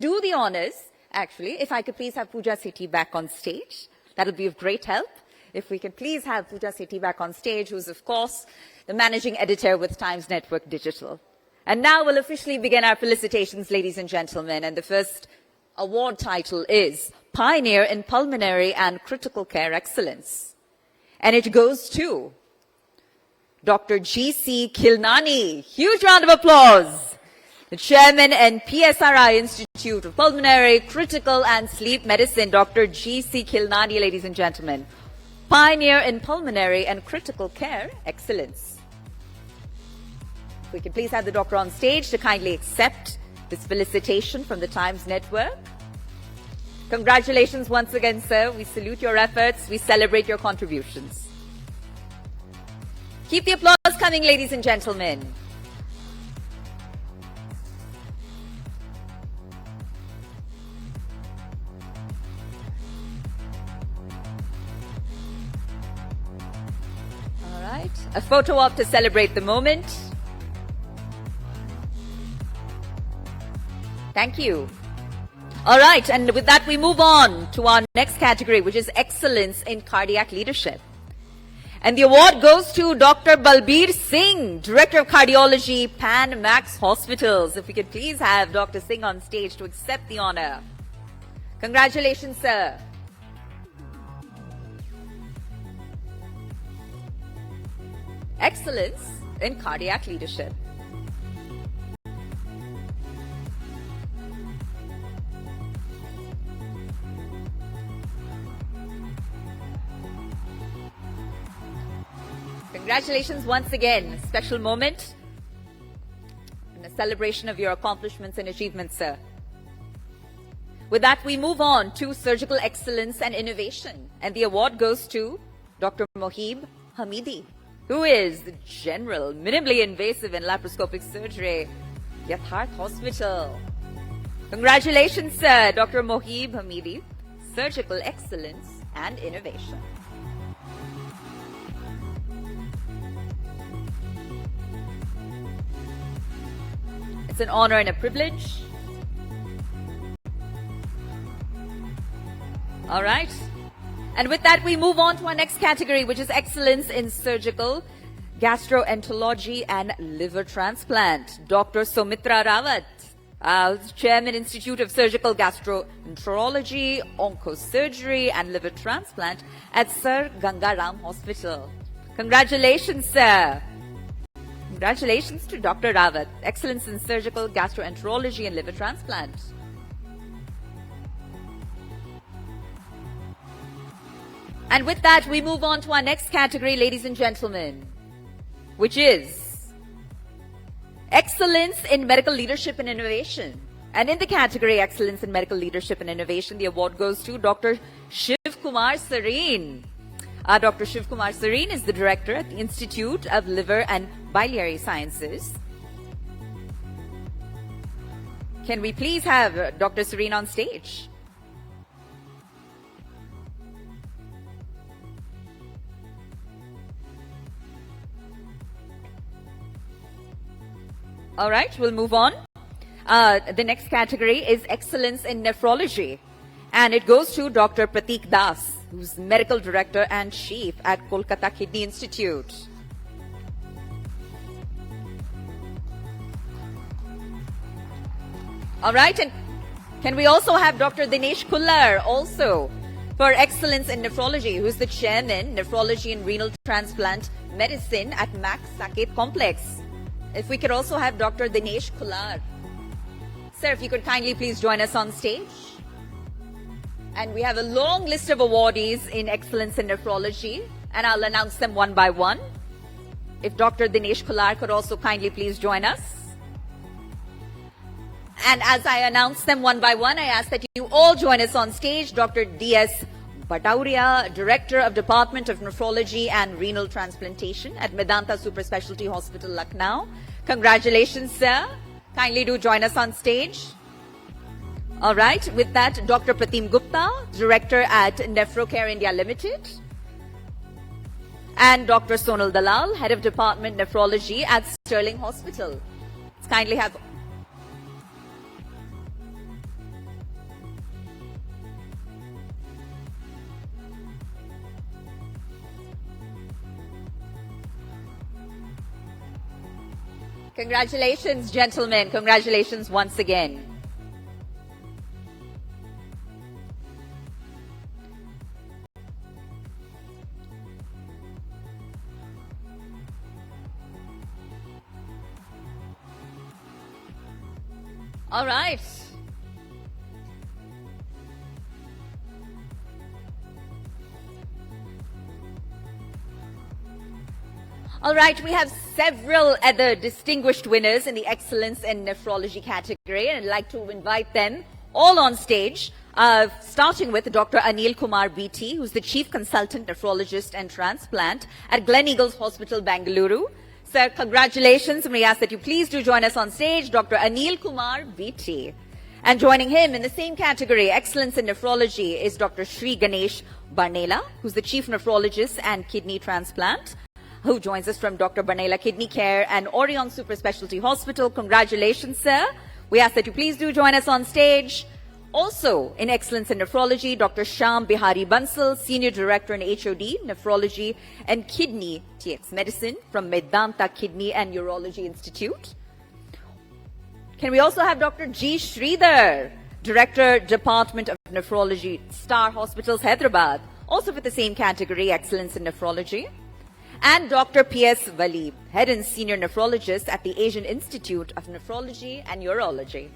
do the honors, actually, if I could please have Pooja Sethi back on stage, that would be of great help. If we can please have Pooja Sethi back on stage, who's, of course, the managing editor with Times Network Digital. And now we'll officially begin our felicitations, ladies and gentlemen. And the first award title is Pioneer in Pulmonary and Critical Care Excellence. And it goes to Dr. G.C. Khilnani. Huge round of applause. The chairman and PSRI Institute of Pulmonary, Critical and Sleep Medicine, Dr. G.C. Khilnani, ladies and gentlemen. Pioneer in Pulmonary and Critical Care Excellence. If we can please have the doctor on stage to kindly accept this felicitation from the Times Network. Congratulations once again, sir. We salute your efforts. We celebrate your contributions. Keep the applause coming, ladies and gentlemen. All right. A photo op to celebrate the moment. Thank you. All right, and with that we move on to our next category, which is Excellence in Cardiac Leadership. And the award goes to Dr. Balbir Singh, Director of Cardiology, Pan Max Hospitals. If we could please have Dr. Singh on stage to accept the honor. Congratulations, sir. Excellence in Cardiac Leadership. Congratulations once again. Special moment and a celebration of your accomplishments and achievements, sir. With that, we move on to Surgical Excellence and Innovation. And the award goes to Dr. Mohib Hamidi, who is the General Minimally Invasive and Laparoscopic Surgery, Yatharth Hospital. Congratulations, sir, Dr. Mohib Hamidi, Surgical Excellence and Innovation. It's an honor and a privilege. All right. And with that, we move on to our next category, which is Excellence in Surgical Gastroenterology and Liver Transplant. Dr. Soumitra Rawat, Chairman, Institute of Surgical Gastroenterology, Oncosurgery and Liver Transplant at Sir Gangaram Hospital. Congratulations, sir. Congratulations to Dr. Rawat. Excellence in Surgical Gastroenterology and Liver Transplant. And with that, we move on to our next category, ladies and gentlemen, which is Excellence in Medical Leadership and Innovation. And in the category Excellence in Medical Leadership and Innovation, the award goes to Dr. Shiv Kumar Sareen. Dr. Shiv Kumar Sareen is the director at the Institute of Liver and Biliary Sciences. Can we please have Dr. Sareen on stage? All right, we'll move on. The next category is Excellence in Nephrology. And it goes to Dr. Pratik Das, who's Medical Director and Chief at Kolkata Kidney Institute. All right, and can we also have Dr. Dinesh Kullar also for Excellence in Nephrology, who's the Chairman, Nephrology and Renal Transplant Medicine at Max Saket Complex. If we could also have Dr. Dinesh Kullar. Sir, if you could kindly please join us on stage. And we have a long list of awardees in Excellence in Nephrology, and I'll announce them one by one. If Dr. Dinesh Kullar could also kindly please join us. And as I announce them one by one, I ask that you all join us on stage. Dr. D.S. Bhatauria, Director of Department of Nephrology and Renal Transplantation at Medanta Super Specialty Hospital, Lucknow. Congratulations, sir. Kindly do join us on stage. All right, with that, Dr. Pratim Gupta, Director at Nephrocare India Limited. And Dr. Sonal Dalal, Head of Department Nephrology at Sterling Hospital. Let's kindly have Congratulations, gentlemen. Congratulations once again. All right. All right, we have several other distinguished winners in the Excellence in Nephrology category, and I'd like to invite them all on stage, starting with Dr. Anil Kumar BT, who's the Chief Consultant Nephrologist and Transplant at Gleneagles Hospital, Bengaluru. Sir, congratulations, and we ask that you please do join us on stage, Dr. Anil Kumar BT. And joining him in the same category, Excellence in Nephrology, is Dr. Sri Ganesh Barnela, who's the Chief Nephrologist and Kidney Transplant, who joins us from Dr. Barnela Kidney Care and Orion Super Specialty Hospital. Congratulations, sir. We ask that you please do join us on stage. Also, in Excellence in Nephrology, Dr. Shyam Bihari Bansal, Senior Director in HOD, Nephrology and Kidney TX Medicine from Medanta Kidney and Urology Institute. Can we also have Dr. G. Sridhar, Director, Department of Nephrology, Star Hospitals, Hyderabad, also for the same category, Excellence in Nephrology. And Dr. P.S. Vali, Head and Senior Nephrologist at the Asian Institute of Nephrology and Urology.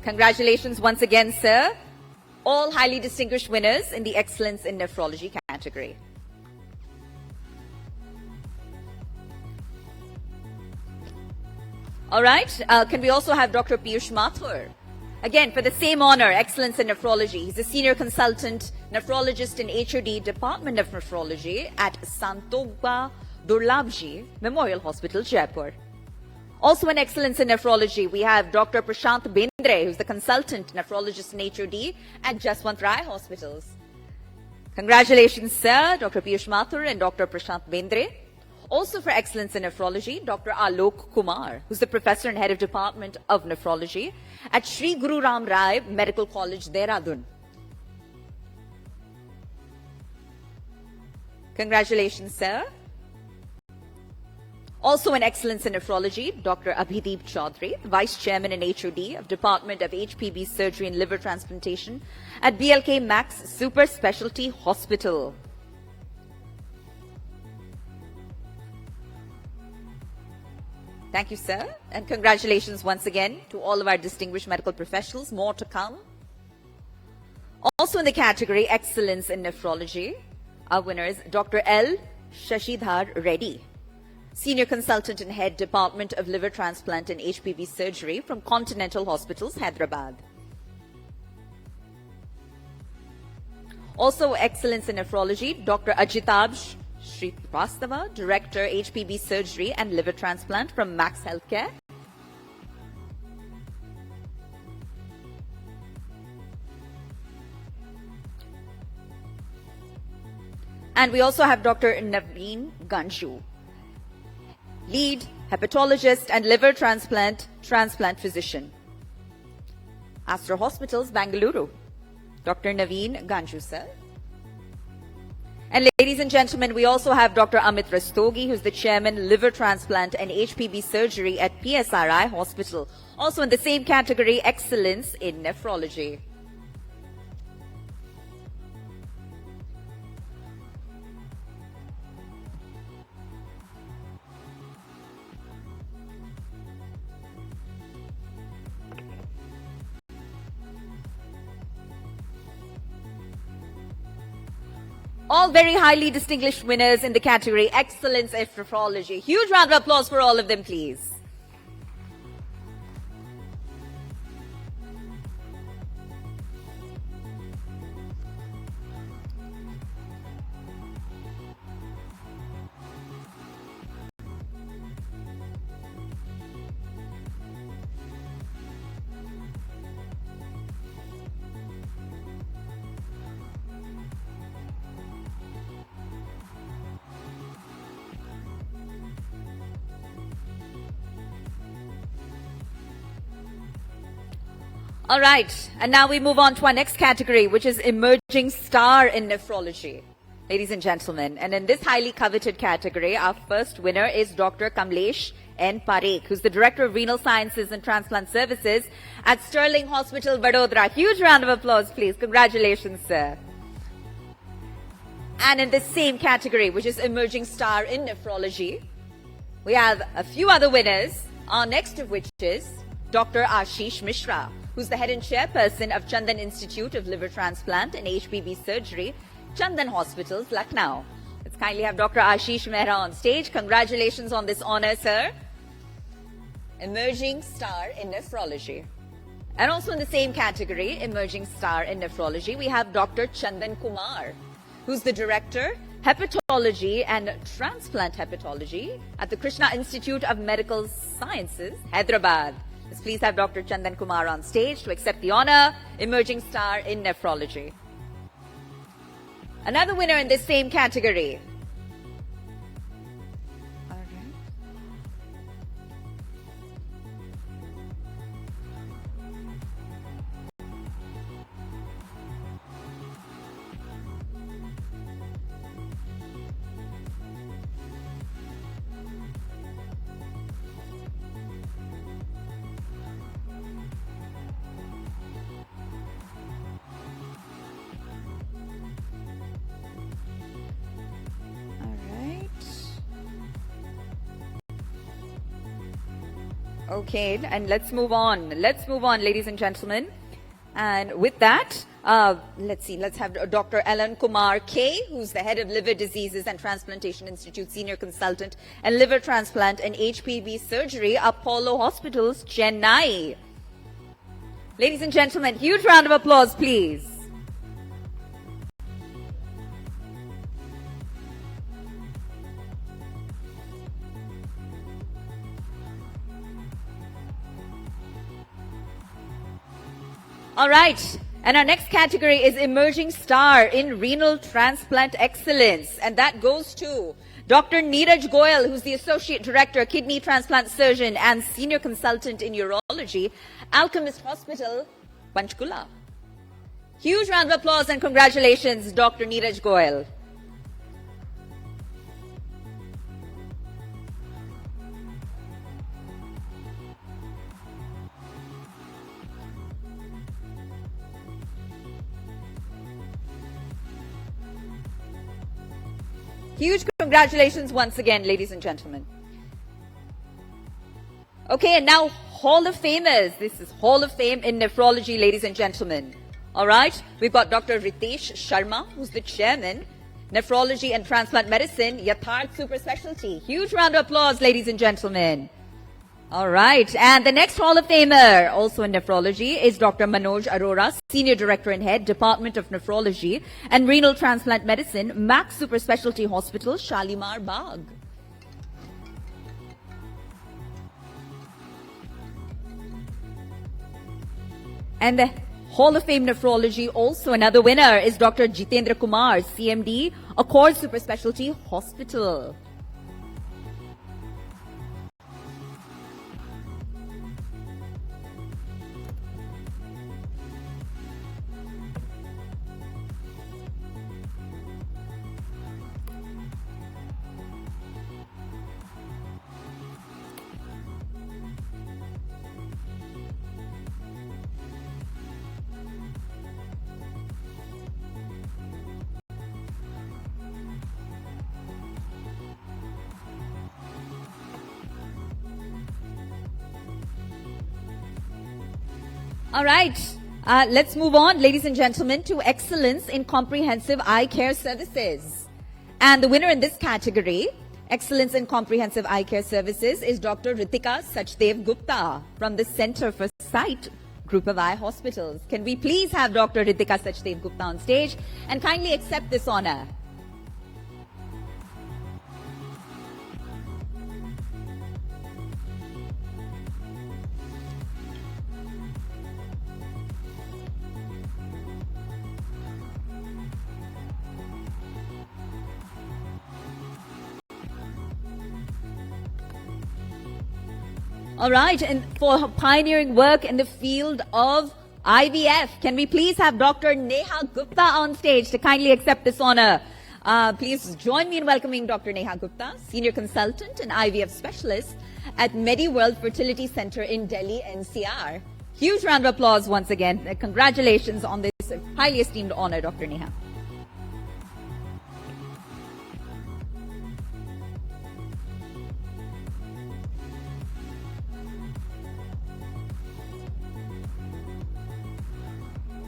Congratulations once again, sir. All highly distinguished winners in the Excellence in Nephrology category. All right, can we also have Dr. Piyush Mathur? Again, for the same honor, Excellence in Nephrology. He's a Senior Consultant Nephrologist in HOD, Department of Nephrology at Santokba Durlabji Memorial Hospital, Jaipur. Also in Excellence in Nephrology, we have Dr. Prashant Bendre, who's the Consultant Nephrologist in HOD at Jaswant Rai Hospitals. Congratulations, sir, Dr. Piyush Mathur and Dr. Prashant Bendre. Also for Excellence in Nephrology, Dr. Alok Kumar, who's the Professor and Head of Department of Nephrology at Sri Guru Ram Rai Medical College, Dehradun. Congratulations, sir. Also in Excellence in Nephrology, Dr. Abhideep Chaudhary, Vice Chairman and HOD of Department of HPB Surgery and Liver Transplantation at BLK Max Super Specialty Hospital. Thank you, sir. And congratulations once again to all of our distinguished medical professionals. More to come. Also in the category Excellence in Nephrology, our winner is Dr. L. Shashidhar Reddy, Senior Consultant and Head Department of Liver Transplant and HPV Surgery from Continental Hospitals, Hyderabad. Also Excellence in Nephrology, Dr. Ajitabh Srivastava, Director, HPB Surgery and Liver Transplant from Max Healthcare. And we also have Dr. Naveen Ganju, Lead Hepatologist and Liver Transplant Physician, Astra Hospitals, Bengaluru. Dr. Naveen Ganju, sir. And ladies and gentlemen, we also have Dr. Amit Rastogi, who's the Chairman, Liver Transplant and HPB Surgery at PSRI Hospital. Also in the same category, Excellence in Nephrology. All very highly distinguished winners in the category Excellence in Nephrology. Huge round of applause for all of them, please. All right, and now we move on to our next category, which is Emerging Star in Nephrology. ladies and gentlemen. And in this highly coveted category, our first winner is Dr. Kamlesh N. Parekh, who's the Director of Renal Sciences and Transplant Services at Sterling Hospital, Vadodara. Huge round of applause, please. Congratulations, sir. And in the same category, which is Emerging Star in Nephrology, we have a few other winners, our next of which is Dr. Ashish Mishra, who's the head and chairperson of Chandan Institute of Liver Transplant and HPB Surgery, Chandan Hospitals, Lucknow. Let's kindly have Dr. Ashish Mehra on stage. Congratulations on this honor, sir. Emerging Star in Nephrology. And also in the same category, Emerging Star in Nephrology, we have Dr. Chandan Kumar, who's the Director, Hepatology and Transplant Hepatology at the Krishna Institute of Medical Sciences, Hyderabad. Let's please have Dr. Chandan Kumar on stage to accept the honor, Emerging Star in Nephrology. Another winner in this same category. All right. Okay, and let's move on. Let's move on, ladies and gentlemen. And with that, let's have Dr. Alan Kumar K, who's the head of Liver Diseases and Transplantation Institute, senior consultant and liver transplant and HPB surgery, Apollo Hospitals, Chennai. Ladies and gentlemen, huge round of applause, please. All right, and our next category is Emerging Star in Renal Transplant Excellence, and that goes to Dr. Neeraj Goyal, who's the Associate Director, Kidney Transplant Surgeon and Senior Consultant in Urology, Alchemist Hospital, Panchkula. Huge round of applause and congratulations, Dr. Neeraj Goyal. Huge congratulations once again, ladies and gentlemen. Okay, and now Hall of Famers. This is Hall of Fame in Nephrology, ladies and gentlemen. All right, we've got Dr. Ritesh Sharma, who's the chairman, Nephrology and Transplant Medicine, Yatharth Super Specialty. Huge round of applause, ladies and gentlemen. All right, and the next Hall of Famer, also in nephrology, is Dr. Manoj Arora, Senior Director and Head, Department of Nephrology and Renal Transplant Medicine, Max Super Specialty Hospital, Shalimar Bagh. And the Hall of Fame Nephrology, also another winner, is Dr. Jitendra Kumar, CMD, Accord Super Specialty Hospital. All right, let's move on, ladies and gentlemen, to Excellence in Comprehensive Eye Care Services. And the winner in this category, Excellence in Comprehensive Eye Care Services, is Dr. Ritika Sachdev Gupta from the Center for Sight Group of Eye Hospitals. Can we please have Dr. Ritika Sachdev Gupta on stage and kindly accept this honor? All right, and for pioneering work in the field of IVF, can we please have Dr. Neha Gupta on stage to kindly accept this honor? Please join me in welcoming Dr. Neha Gupta, Senior Consultant and IVF Specialist at MediWorld Fertility Center in Delhi, NCR. Huge round of applause once again. Congratulations on this highly esteemed honor, Dr. Neha.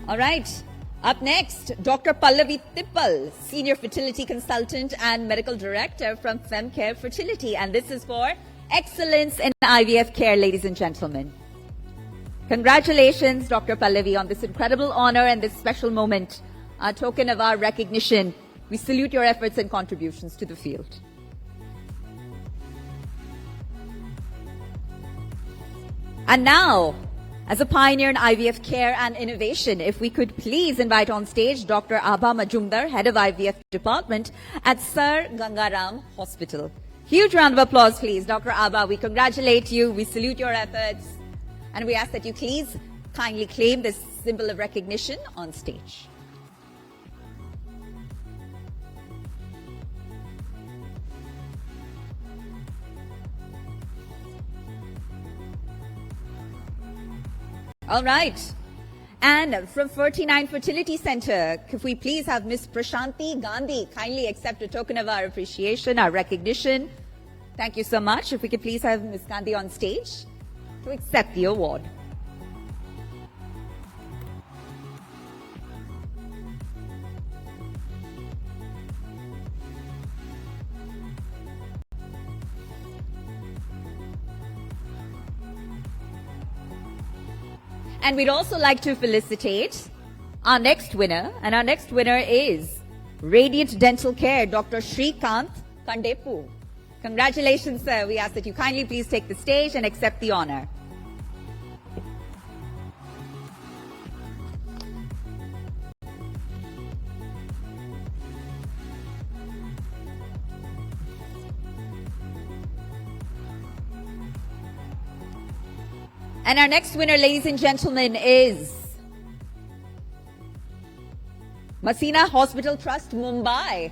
All right. Up next, Dr. Pallavi Tippal, Senior Fertility Consultant and Medical Director from FemCare Fertility. And this is for excellence in IVF care, ladies and gentlemen. Congratulations, Dr. Pallavi, on this incredible honor and this special moment, a token of our recognition. We salute your efforts and contributions to the field. And now, as a pioneer in IVF care and innovation, if we could please invite on stage Dr. Abha Majumdar, Head of IVF Department at Sir Gangaram Hospital. Huge round of applause, please. Dr. Abha, we congratulate you, we salute your efforts, and we ask that you please kindly claim this symbol of recognition on stage. All right. And from 49 Fertility Center, could we please have Ms. Prashanti Gandhi kindly accept a token of our appreciation, our recognition. Thank you so much. If we could please have Ms. Gandhi on stage to accept the award. And we'd also like to felicitate our next winner. And our next winner is Radiant Dental Care, Dr. Shrikant Kandepu. Congratulations, sir. We ask that you kindly please take the stage and accept the honor. And our next winner, ladies and gentlemen, is Masina Hospital Trust, Mumbai.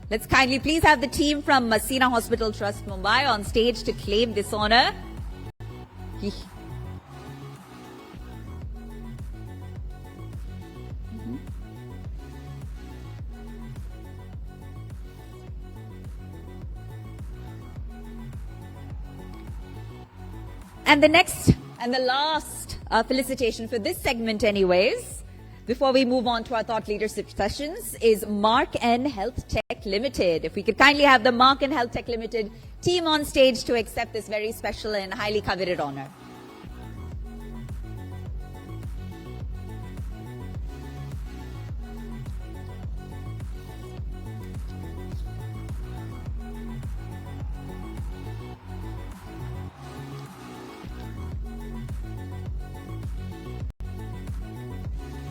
Let's kindly please have the team from Masina Hospital Trust, Mumbai on stage to claim this honor. And the next and the last felicitation for this segment anyways, before we move on to our thought leadership sessions, is Mark N Health Tech Limited. If we could kindly have the Mark N Health Tech Limited team on stage to accept this very special and highly coveted honor.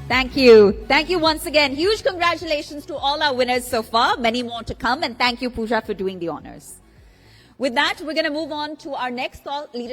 Thank you. Thank you once again. Huge congratulations to all our winners so far. Many more to come. And thank you, Pooja, for doing the honors. With that, we're going to move on to our next thought leadership.